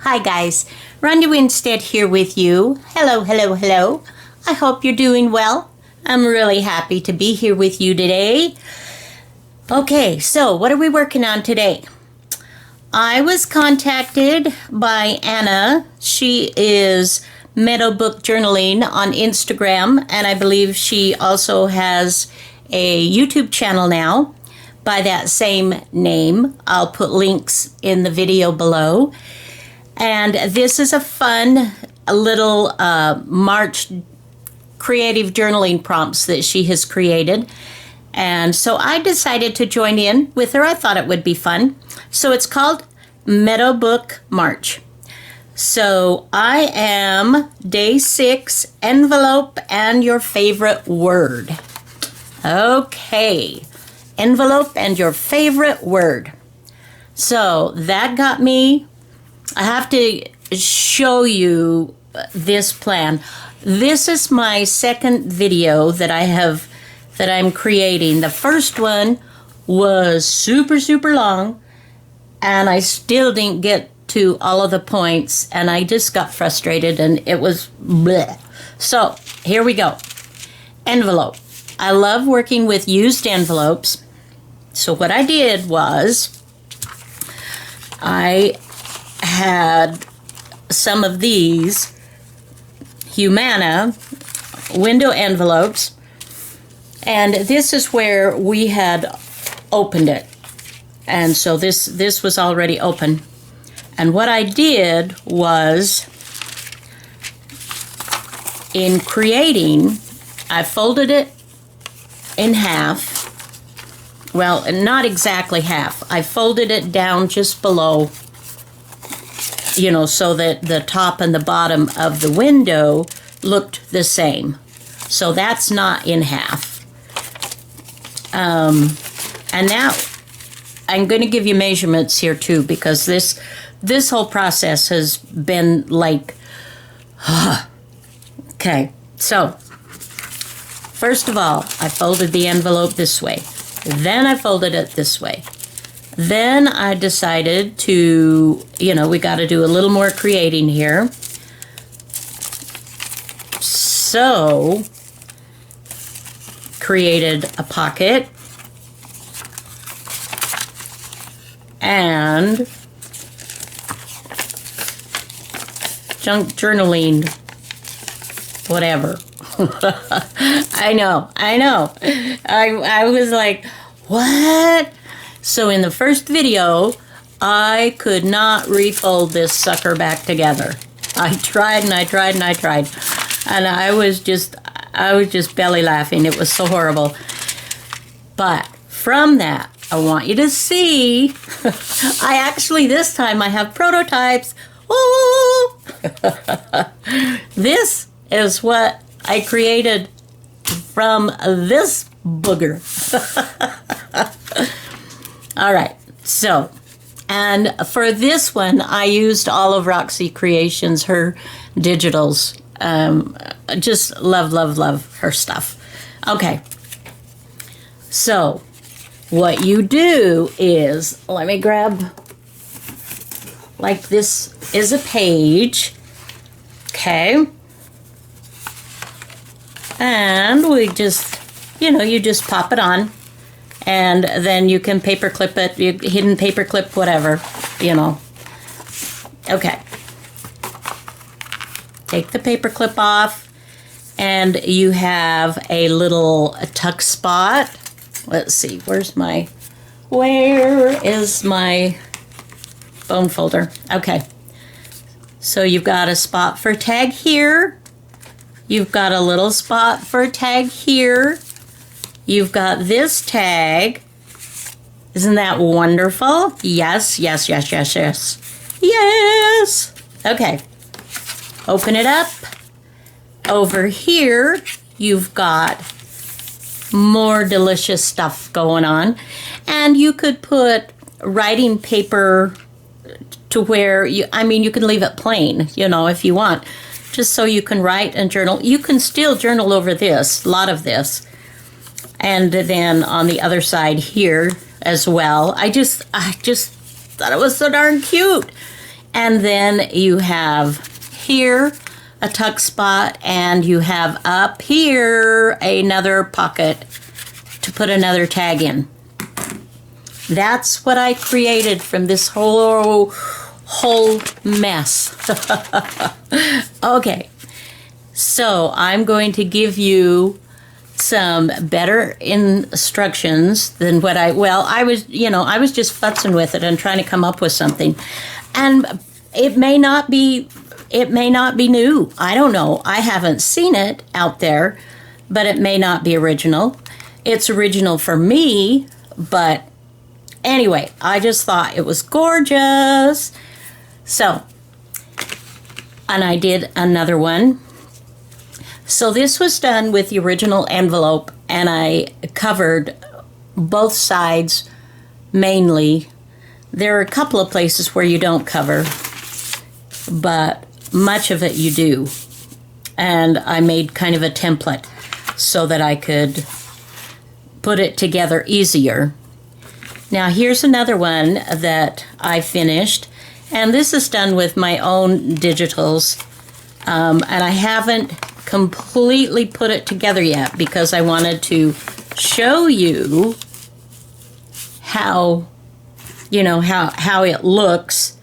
Hi guys, Ronda Winstead here with you. Hello, hello, hello. I hope you're doing well. I'm really happy to be here with you today. Okay, so what are we working on today? I was contacted by Anna. She is Meadow Book Journaling on Instagram, and I believe she also has a YouTube channel now by that same name. I'll put links in the video below. And this is a fun little March creative journaling prompts that she has created. And so I decided to join in with her. I thought it would be fun. So it's called Meadow Book March. So I am day 6, envelope and your favorite word. Okay, envelope and your favorite word. So that got me. I have to show you this plan. This is my second video that I'm creating. The first one was super long, and I still didn't get to all of the points, and I just got frustrated, and it was bleh. So here we go. Envelope. I love working with used envelopes. So what I did was I had some of these Humana window envelopes, and this is where we had opened it, and so this was already open. And what I did was, in creating, I folded it in half. Well, not exactly half. I folded it down just below, you know, so that the top and the bottom of the window looked the same. So that's not in half. And now I'm going to give you measurements here too, because this whole process has been like, okay. So first of all, I folded the envelope this way. Then I folded it this way. Then I decided to, you know, we got to do a little more creating here. So, created a pocket and junk journaling, whatever. I know. I was like, what? So in the first video, I could not refold this sucker back together. I tried and I tried and I tried. And I was just belly laughing. It was so horrible. But from that, I want you to see, this time I have prototypes. Woo! This is what I created from this booger. All right, so, and for this one, I used all of Roxy Creations, her digitals. Just love her stuff. Okay, so what you do is, let me grab, like this is a page, okay, and we just, you know, you just pop it on. And then you can paper clip it, hidden paper clip, whatever, you know. Okay. Take the paper clip off, and you have a little tuck spot. Let's see, where is my bone folder? Okay. So you've got a spot for tag here. You've got a little spot for tag here. You've got this tag. Isn't that wonderful? Yes. Yes. Okay. Open it up. Over here, you've got more delicious stuff going on. And you could put writing paper to where, you can leave it plain, you know, if you want. Just so you can write and journal. You can still journal over this, a lot of this. And then on the other side here as well. I just thought it was so darn cute. And then you have here a tuck spot, and you have up here another pocket to put another tag in. That's what I created from this whole mess. Okay, so I'm going to give you some better instructions than what I was just futzing with it and trying to come up with something. And it may not be new. I don't know. I haven't seen it out there, but it may not be original. It's original for me, but anyway, I just thought it was gorgeous. So, and I did another one. So this was done with the original envelope, and I covered both sides mainly. There are a couple of places where you don't cover, but much of it you do. And I made kind of a template so that I could put it together easier. Now here's another one that I finished, and this is done with my own digitals, and I haven't completely put it together yet because I wanted to show you how it looks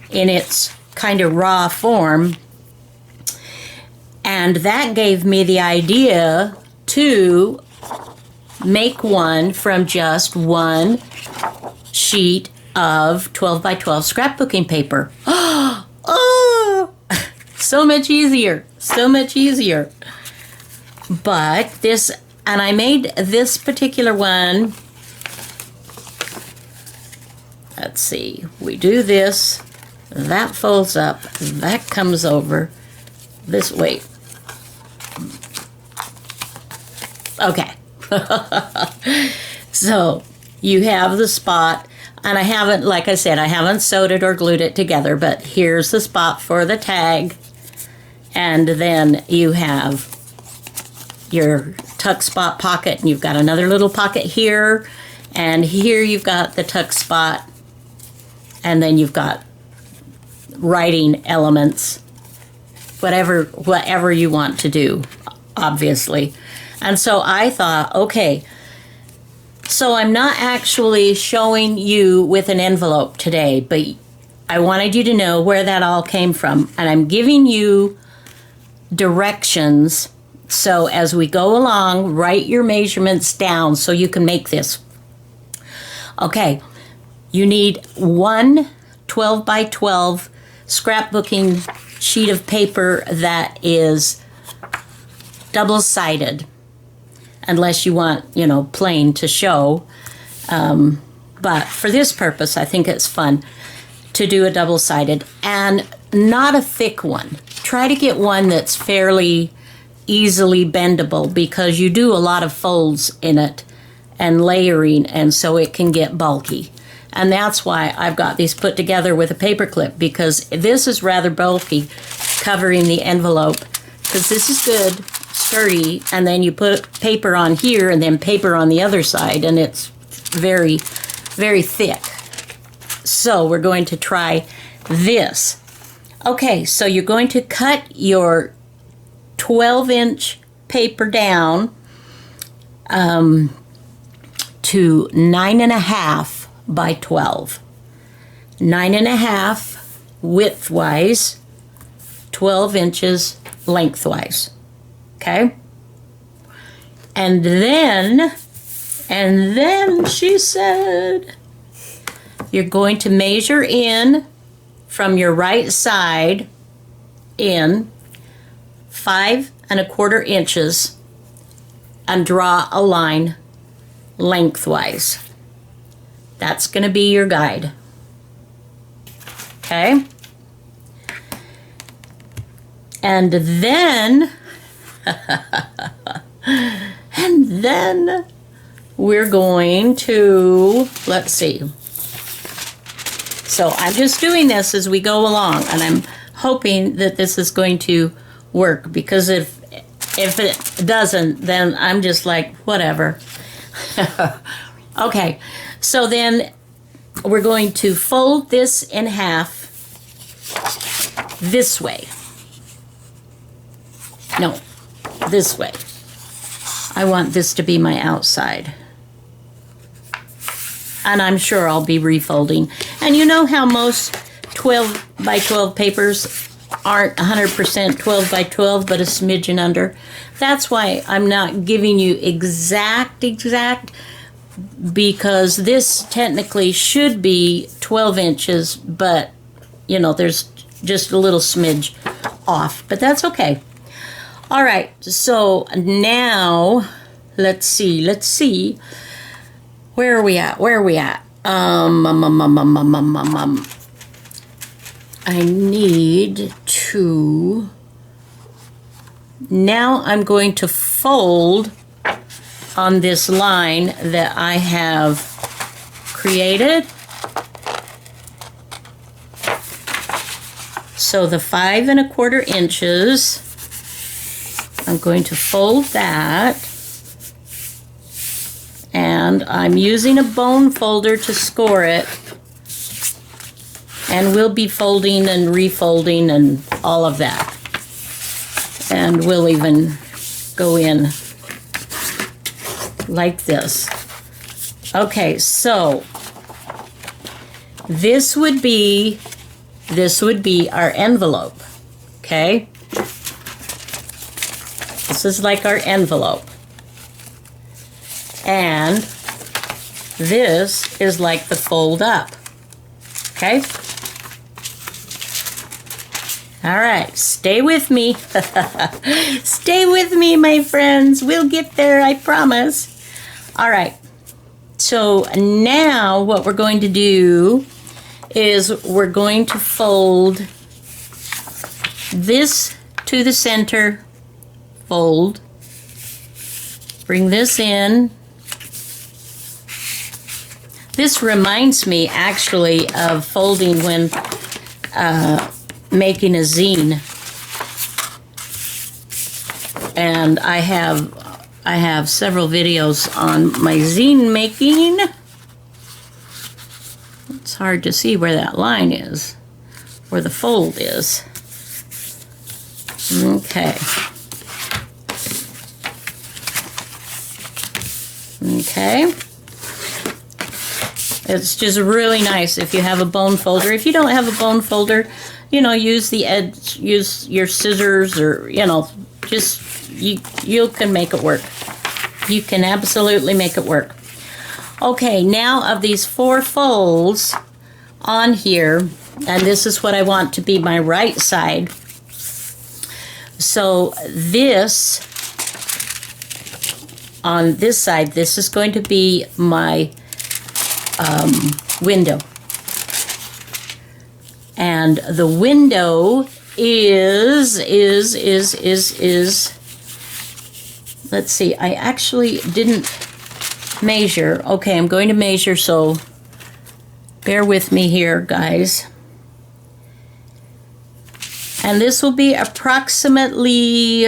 in its kind of raw form. And that gave me the idea to make one from just one sheet of 12 by 12 scrapbooking paper. Oh, so much easier, so much easier. But this, and I made this particular one. Let's see, we do this, that folds up, that comes over this way. Okay. So you have the spot, and I haven't, like I said, I haven't sewed it or glued it together, but here's the spot for the tag. And then you have your tuck spot pocket, and you've got another little pocket here, and here you've got the tuck spot, and then you've got writing elements, whatever you want to do, obviously. And so I thought, okay, so I'm not actually showing you with an envelope today, but I wanted you to know where that all came from. And I'm giving you directions, so as we go along, write your measurements down so you can make this. Okay, you need one 12 by 12 scrapbooking sheet of paper that is double-sided, unless you want, plain to show. But for this purpose, I think it's fun to do a double-sided, and not a thick one. Try to get one that's fairly easily bendable, because you do a lot of folds in it and layering, and so it can get bulky. And that's why I've got these put together with a paper clip, because this is rather bulky, covering the envelope, because this is good, sturdy, and then you put paper on here and then paper on the other side, and it's very, very thick. So we're going to try this. Okay, so you're going to cut your 12-inch paper down to 9.5 by 12. 9.5 widthwise, 12 inches lengthwise. Okay? And then she said, you're going to measure in from your right side in 5.25 inches and draw a line lengthwise. That's going to be your guide. Okay? And then we're going to, let's see. So I'm just doing this as we go along, and I'm hoping that this is going to work, because if it doesn't, then I'm just like, whatever. Okay, so then we're going to fold this in half this way. No, this way. I want this to be my outside. And I'm sure I'll be refolding. And you know how most 12 by 12 papers aren't 100% 12 by 12, but a smidgen under? That's why I'm not giving you exact, because this technically should be 12 inches, but, you know, there's just a little smidge off, but that's okay. All right, so now, let's see. Where are we at? I need to, now I'm going to fold on this line that I have created. So the 5 1/4 inches, I'm going to fold that. And I'm using a bone folder to score it. And we'll be folding and refolding and all of that. And we'll even go in like this. Okay, so this would be our envelope. Okay? This is like our envelope. And this is like the fold up. Okay? All right, stay with me. Stay with me, my friends. We'll get there, I promise. All right, so now what we're going to do is we're going to fold this to the center, fold, bring this in. This reminds me actually of folding when making a zine. And I have several videos on my zine making. It's hard to see where that line is, where the fold is. Okay. Okay. It's just really nice if you have a bone folder. If you don't have a bone folder, you know, use the edge, use your scissors, or, you know, just, you can make it work. You can absolutely make it work. Okay, now of these 4 folds on here, and this is what I want to be my right side. So this, on this side, this is going to be my window. And the window is, let's see, I actually didn't measure. Okay, I'm going to measure, so bear with me here, guys. And this will be approximately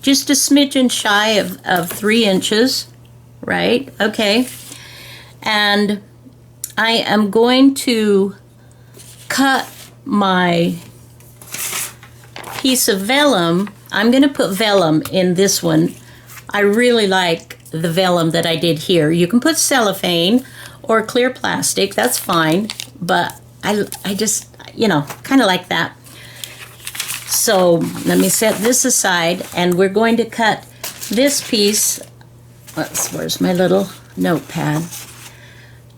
just a smidgen shy of 3 inches, right? Okay. And I am going to cut my piece of vellum. I'm going to put vellum in this one. I really like the vellum that I did here. You can put cellophane or clear plastic, that's fine, but I just, you know, kind of like that. So let me set this aside, and we're going to cut this piece. Where's my little notepad?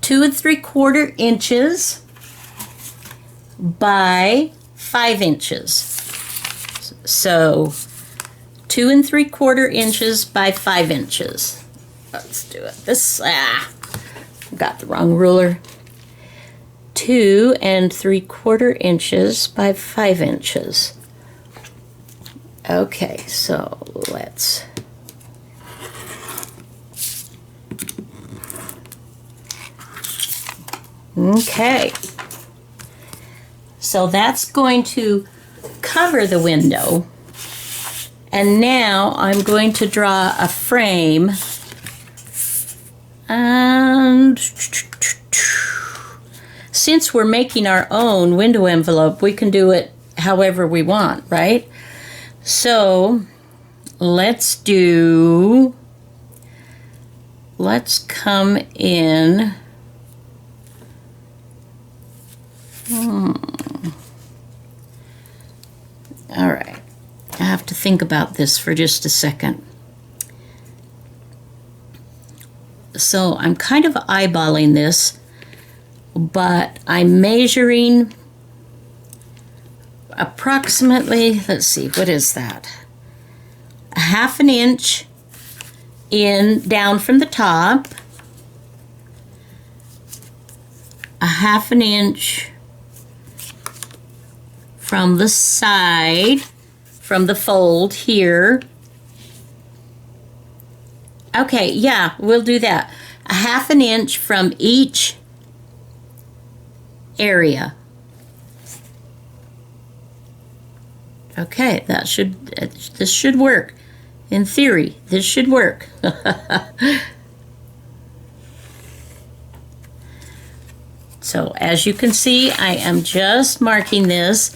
2 3/4 inches by 5 inches. So 2 3/4 inches by 5 inches. Let's do it. Got the wrong ruler. 2 3/4 inches by 5 inches. Okay, so let's. Okay. So that's going to cover the window. And now I'm going to draw a frame. And since we're making our own window envelope, we can do it however we want, right? So let's come in. All right, I have to think about this for just a second. So I'm kind of eyeballing this, but I'm measuring approximately, let's see, what is that? A 1/2 inch in down from the top, a 1/2 inch from the side, from the fold here. Okay, yeah, we'll do that. A 1/2 inch from each area. Okay, this should work. In theory, this should work. So as you can see, I am just marking this.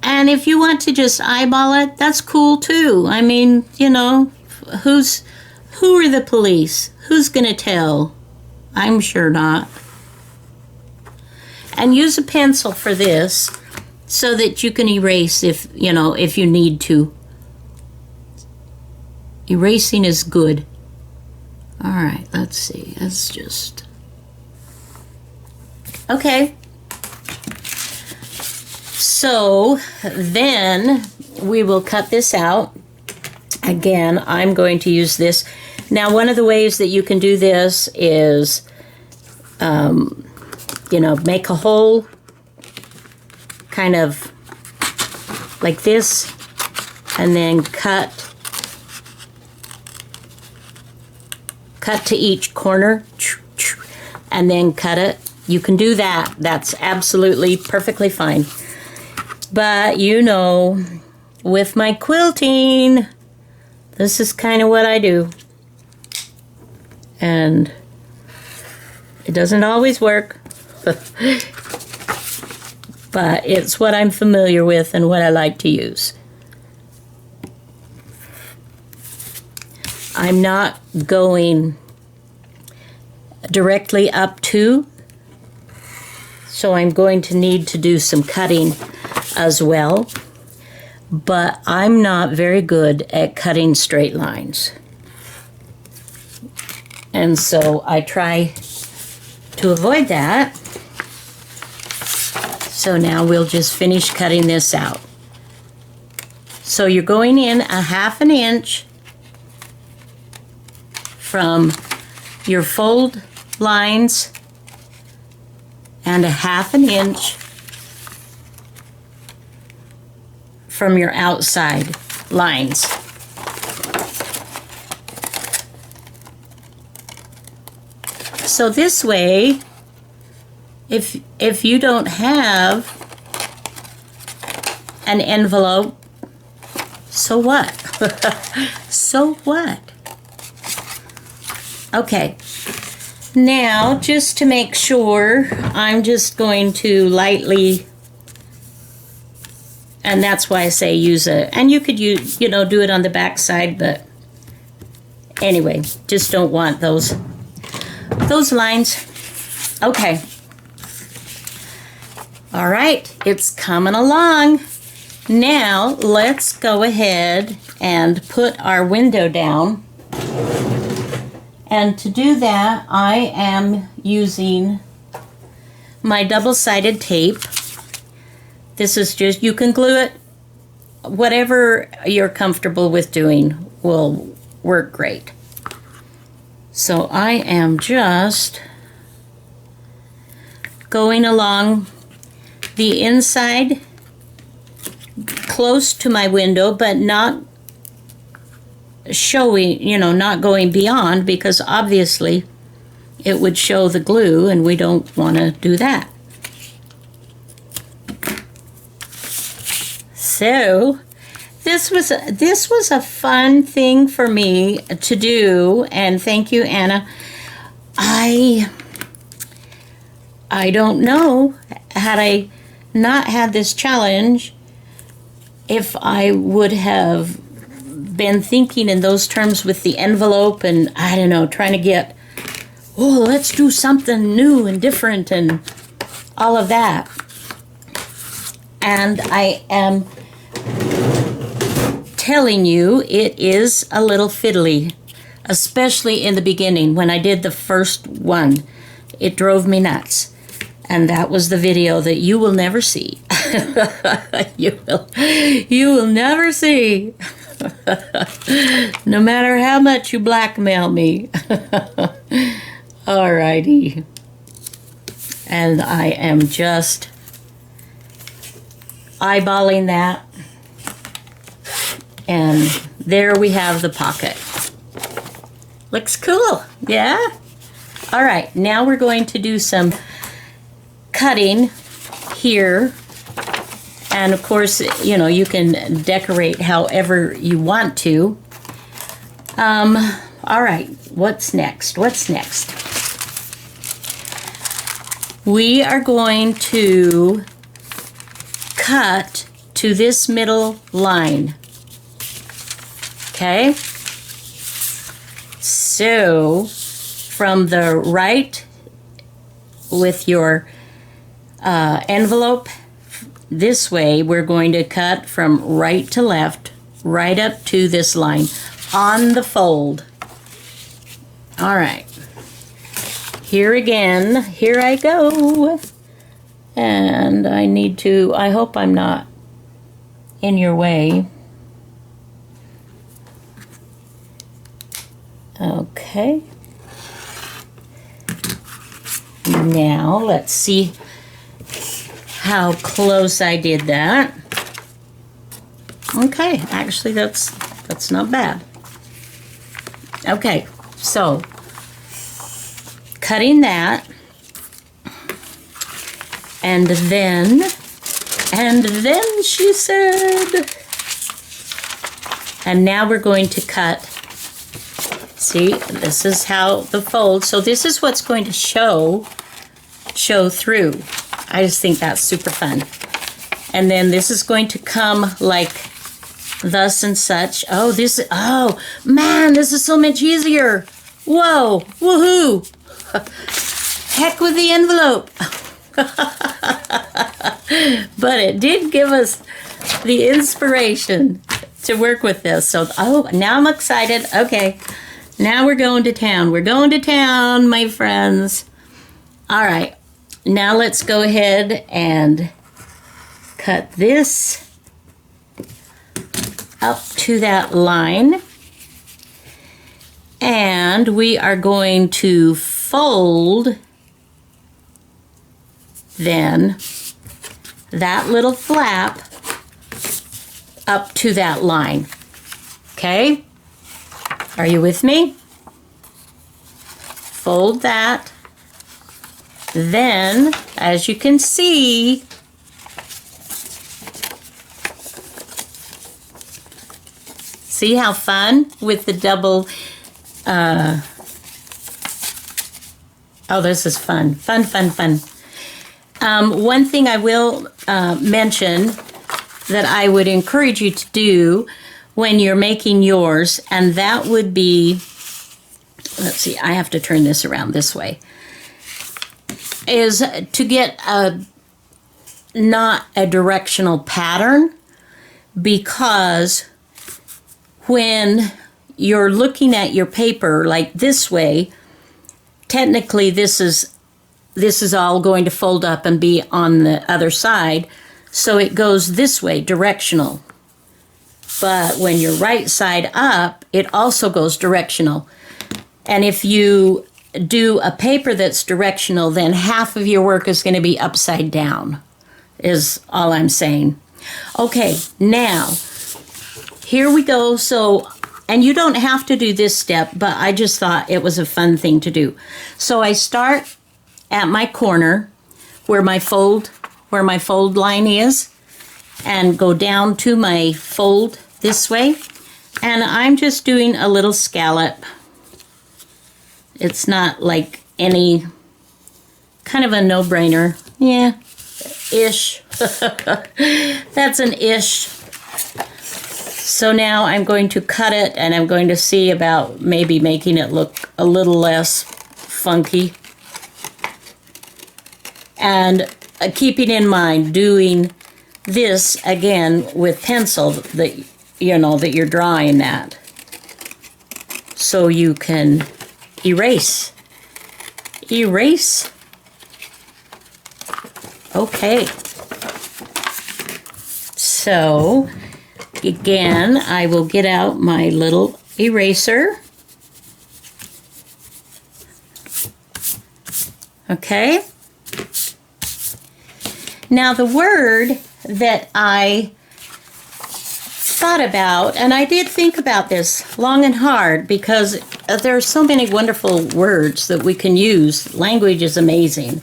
And if you want to just eyeball it, that's cool too. I mean, you know, who are the police? Who's gonna tell? I'm sure not. And use a pencil for this so that you can erase if you need to. Erasing is good. All right, let's see. Let's just... Okay. So then we will cut this out. Again, I'm going to use this. Now, one of the ways that you can do this is, make a hole kind of like this, and then cut to each corner, and then cut it. You can do that. That's absolutely perfectly fine. But with my quilting, this is kind of what I do. And it doesn't always work. But it's what I'm familiar with and what I like to use. I'm not going directly up to, so I'm going to need to do some cutting as well. But I'm not very good at cutting straight lines. And so I try to avoid that. So now we'll just finish cutting this out. So you're going in a 1/2 inch from your fold lines and a 1/2 inch from your outside lines. So this way, if you don't have an envelope, so what? So what? Okay, now just to make sure, I'm just going to lightly, and that's why I say use and you could use, do it on the back side, but anyway, just don't want those lines. Okay. All right, it's coming along. Now let's go ahead and put our window down. And to do that, I am using my double-sided tape. This is just, you can glue it, whatever you're comfortable with doing will work great. So I am just going along the inside close to my window, but not showing, not going beyond, because obviously it would show the glue and we don't want to do that. So this was a fun thing for me to do, and thank you, Anna. I don't know, had I not had this challenge if I would have been thinking in those terms with the envelope and, I don't know, trying to get, oh, let's do something new and different and all of that. And I am telling you, it is a little fiddly, especially in the beginning when I did the first one. It drove me nuts. And that was the video that you will never see. You will never see. No matter how much you blackmail me. Alrighty. And I am just eyeballing that. And there we have the pocket. Looks cool, yeah? All right, now we're going to do some cutting here. And of course, you know, you can decorate however you want to. All right, what's next? What's next? We are going to cut to this middle line. Okay? So, from the right with your envelope this way, we're going to cut from right to left, right up to this line on the fold. All right. Here again, here I go. And I need to, I hope I'm not in your way. Okay. Now, let's see how close I did that. Okay, actually that's not bad. Okay, so cutting that, and then she said, and now we're going to cut. See, this is how the fold, so this is what's going to show through. I just think that's super fun. And then this is going to come like thus and such. Oh man, this is so much easier. Whoa, woohoo. Heck with the envelope. But it did give us the inspiration to work with this. So, now I'm excited. Okay, now we're going to town. We're going to town, my friends. All right. Now let's go ahead and cut this up to that line. And we are going to fold then that little flap up to that line. Okay? Are you with me? Fold that. Then, as you can see, see how fun with the double, oh, this is fun. Fun. One thing I will mention that I would encourage you to do when you're making yours, and that would be, let's see, I have to turn this around this way, is to get not a directional pattern, because when you're looking at your paper like this way, technically this is all going to fold up and be on the other side, so it goes this way, directional. But when you're right side up, it also goes directional. And if you do a paper that's directional, then half of your work is going to be upside down, is all I'm saying. Okay, now, here we go. So, and you don't have to do this step, but I just thought it was a fun thing to do. So I start at my corner where my fold line is, and go down to my fold this way. And I'm just doing a little scallop. It's not like any, kind of a no-brainer. Yeah, Ish. That's an ish. So now I'm going to cut it, and I'm going to see about maybe making it look a little less funky. And keeping in mind doing this again with pencil, that that you're drawing that, so you can erase. Okay. So again, I will get out my little eraser. Okay. Now the word that I thought about, and I did think about this long and hard, because there are so many wonderful words that we can use. Language is amazing.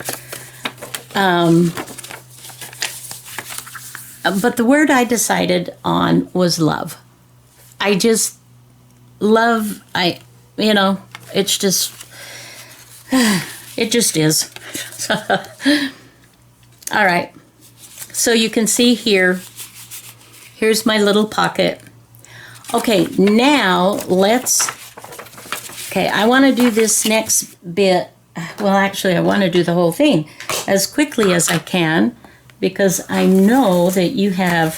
But the word I decided on was love. I just love, it's just, it just is. All right. So you can see here, here's my little pocket. Okay, now I want to do this next bit. Well, actually, I want to do the whole thing as quickly as I can, because I know that you have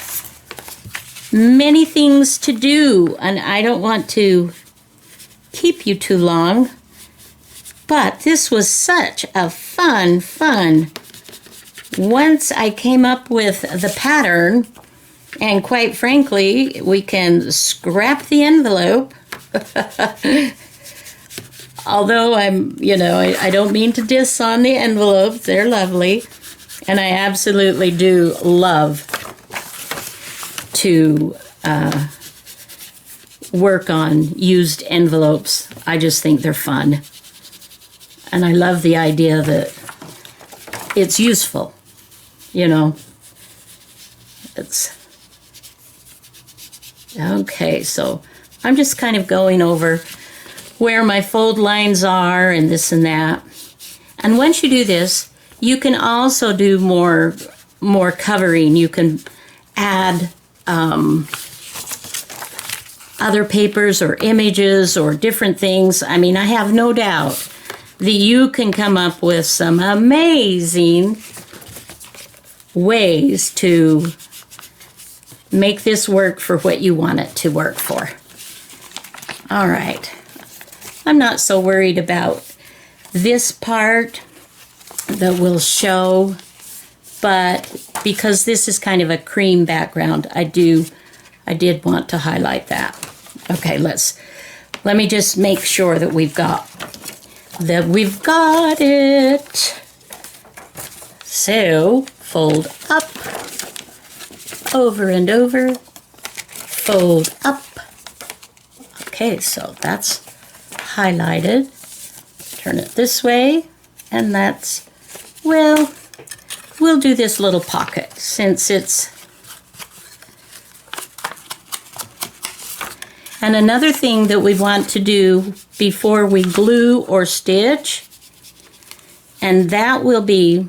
many things to do, and I don't want to keep you too long. But this was such a fun. Once I came up with the pattern, and quite frankly, we can scrap the envelope. Although I don't mean to diss on the envelopes. They're lovely. And I absolutely do love to work on used envelopes. I just think they're fun. And I love the idea that it's useful. It's okay. So I'm just kind of going over where my fold lines are and this and that. And once you do this, you can also do more covering. You can add other papers or images or different things. I mean, I have no doubt that you can come up with some amazing ways to make this work for what you want it to work for. All right. I'm not so worried about this part that will show, but because this is kind of a cream background, I did want to highlight that. Okay, let me just make sure that we've got it. So fold up, over and over, fold up. Okay, so that's highlighted. Turn it this way, and we'll do this little pocket since it's. And another thing that we want to do before we glue or stitch, and that will be,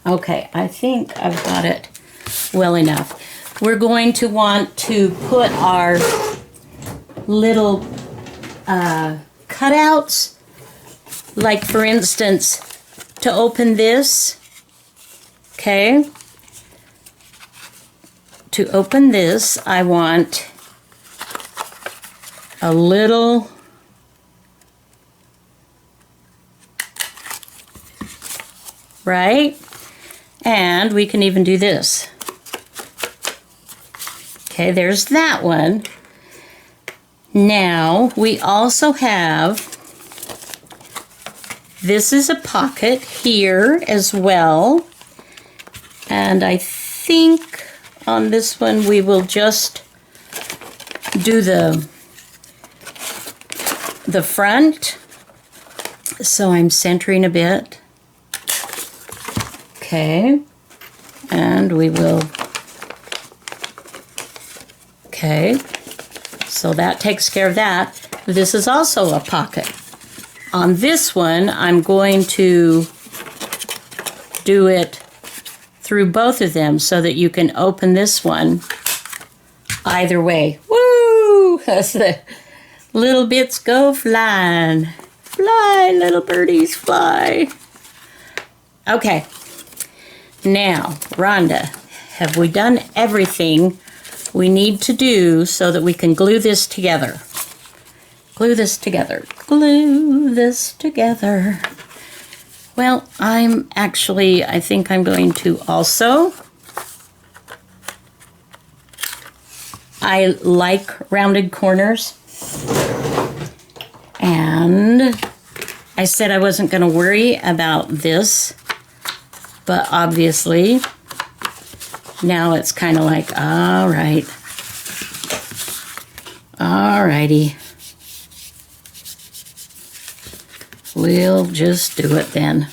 okay, I think I've got it well enough. We're going to want to put our little cutouts, like for instance, to open this, okay? To open this, I want a little right? And we can even do this. Okay, there's that one. Now, we also have, this is a pocket here as well. And I think on this one we will just do the front. So I'm centering a bit. Okay. And we will, okay. So that takes care of that. This is also a pocket. On this one, I'm going to do it through both of them so that you can open this one either way. Woo! As the little bits go flying. Fly, little birdies, fly. Okay. Now, Rhonda, have we done everything we need to do so that we can glue this together? Glue this together. Glue this together. Well, I think I'm going to also, I like rounded corners. And I said I wasn't going to worry about this, but obviously now it's kind of like, all right. All righty. We'll just do it then.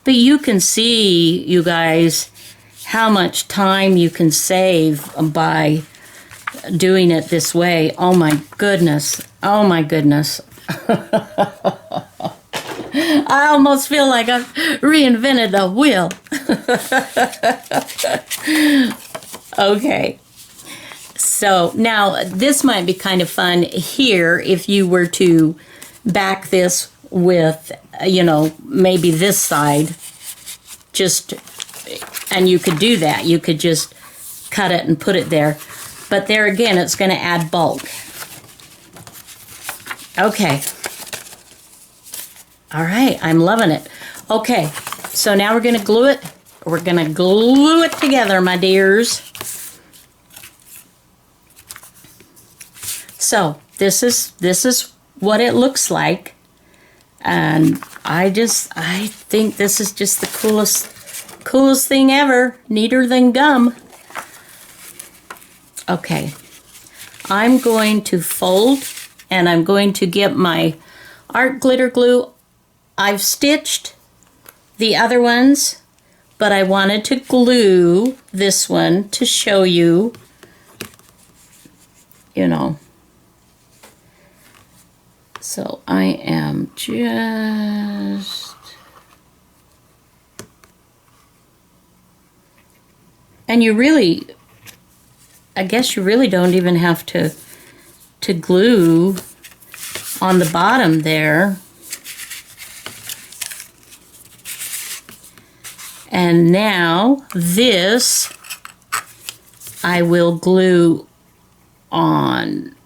But you can see, you guys, how much time you can save by doing it this way. Oh my goodness. Oh my goodness. I almost feel like I've reinvented the wheel. Okay. So now this might be kind of fun here if you were to back this with, you know, maybe this side, just, and you could do that. You could just cut it and put it there. But there again, it's going to add bulk. Okay. All right, I'm loving it. Okay, so now we're going to glue it. We're going to glue it together, my dears. So this is what it looks like. And I think this is just the coolest thing ever. Neater than gum. Okay, I'm going to fold and I'm going to get my art glitter glue. I've stitched the other ones, but I wanted to glue this one to show you, you know. So I am just, and you really, I guess you really don't even have to glue on the bottom there. And now this I will glue on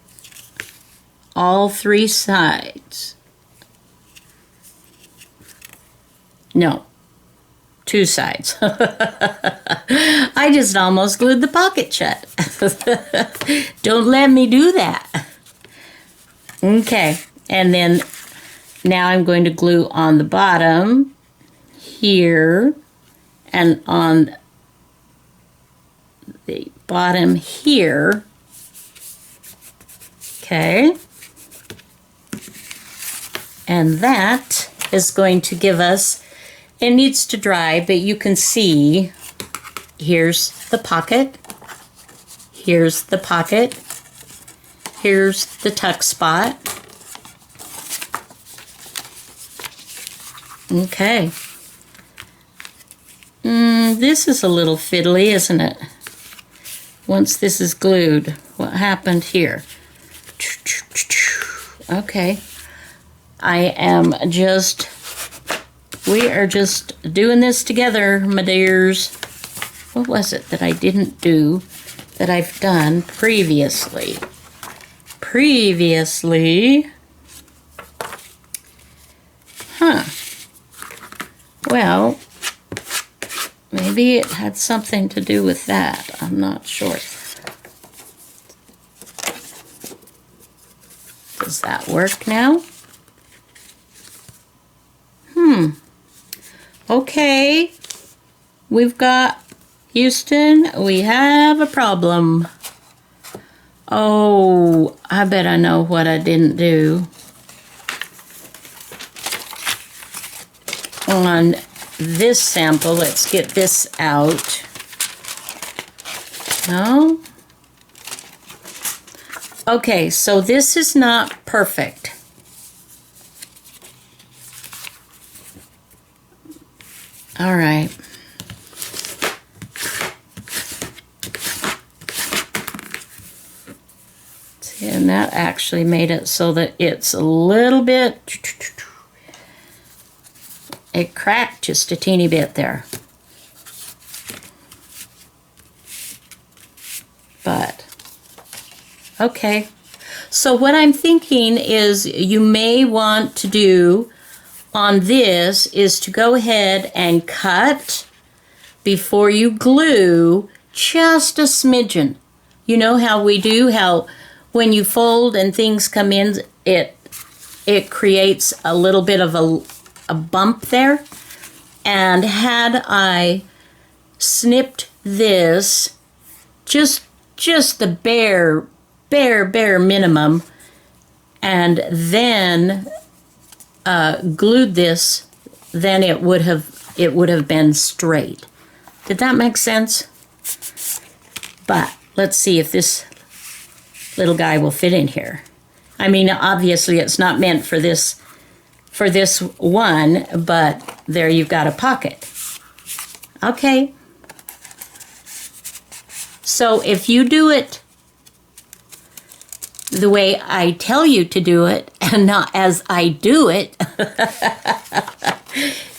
all three sides. No, two sides. I just almost glued the pocket shut. Don't let me do that. Okay, and then now I'm going to glue on the bottom here and on the bottom here. Okay. And that is going to give us, it needs to dry, but you can see, here's the pocket, here's the pocket, here's the tuck spot. Okay. This is a little fiddly, isn't it? Once this is glued, what happened here? Okay. We are just doing this together, my dears. What was it that I didn't do that I've done previously? Huh. Well, maybe it had something to do with that. I'm not sure. Does that work now? Okay. We've got Houston. We have a problem. Oh, I bet I know what I didn't do. On this sample, let's get this out. No? Okay, so this is not perfect. All right. And that actually made it so that it's a little bit, it cracked just a teeny bit there. But, okay. So what I'm thinking is you may want to do on this is to go ahead and cut before you glue just a smidgen. You know how we do, how when you fold and things come in, it creates a little bit of a bump there. And had I snipped this just the bare minimum, and then glued this, then it would have been straight. Did that make sense? But let's see if this little guy will fit in here. I mean, obviously it's not meant for this one, but there you've got a pocket. Okay. So if you do it the way I tell you to do it, and not as I do it,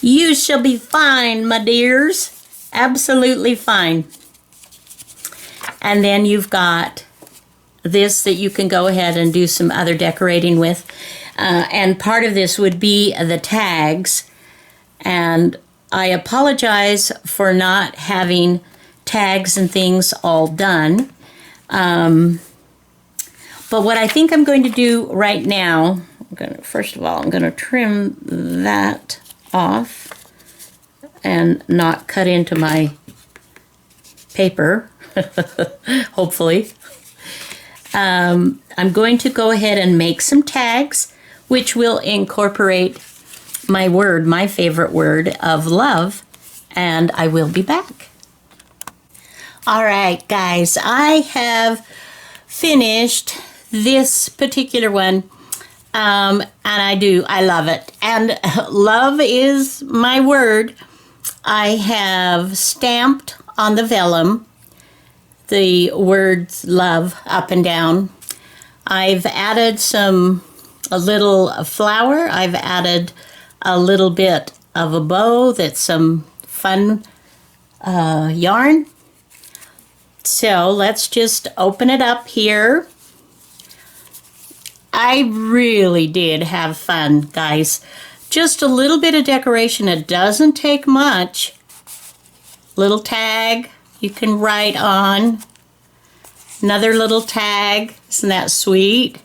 you shall be fine, my dears. Absolutely fine. And then you've got this that you can go ahead and do some other decorating with. And part of this would be the tags. And I apologize for not having tags and things all done. But what I think I'm going to do right now, first of all, I'm going to trim that off and not cut into my paper, hopefully. I'm going to go ahead and make some tags, which will incorporate my favorite word of love, and I will be back. All right, guys, I have finished this particular one, and I love it. And love is my word. I have stamped on the vellum the words love up and down. I've added a little flower. I've added a little bit of a bow that's some fun yarn. So let's just open it up here. I really did have fun, guys. Just a little bit of decoration. It doesn't take much. Little tag you can write on. Another little tag. Isn't that sweet?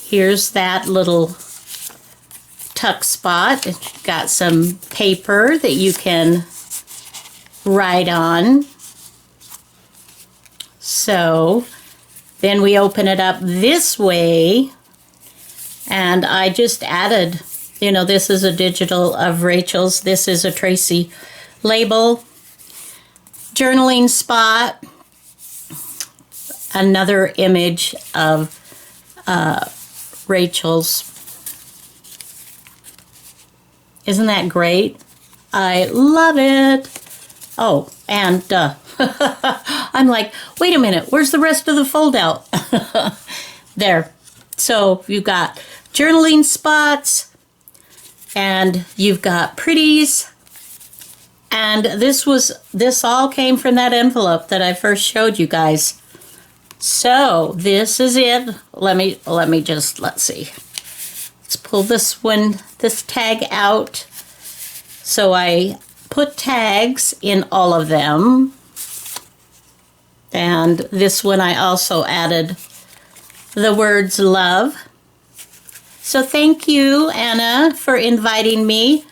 Here's that little tuck spot. It's got some paper that you can write on. So then we open it up this way, and I just added, this is a digital of Rachel's. This is a Tracy label. Journaling spot. Another image of Rachel's. Isn't that great? I love it. Oh, and I'm like, wait a minute, where's the rest of the fold out? There. So you've got journaling spots, and you've got pretties, and this all came from that envelope that I first showed you guys. So this is it. Let's see. Let's pull this tag out. So I put tags in all of them. And this one I also added the words love. So thank you, Anna, for inviting me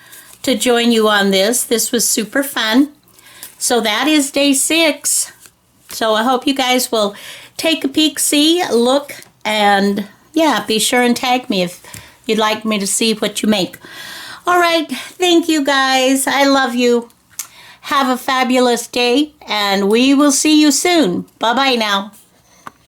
to join you on this. This was super fun. So that is day 6. So I hope you guys will take a peek, see, look, and yeah, be sure and tag me if you'd like me to see what you make. All right, thank you guys. I love you. Have a fabulous day, and we will see you soon. Bye-bye now.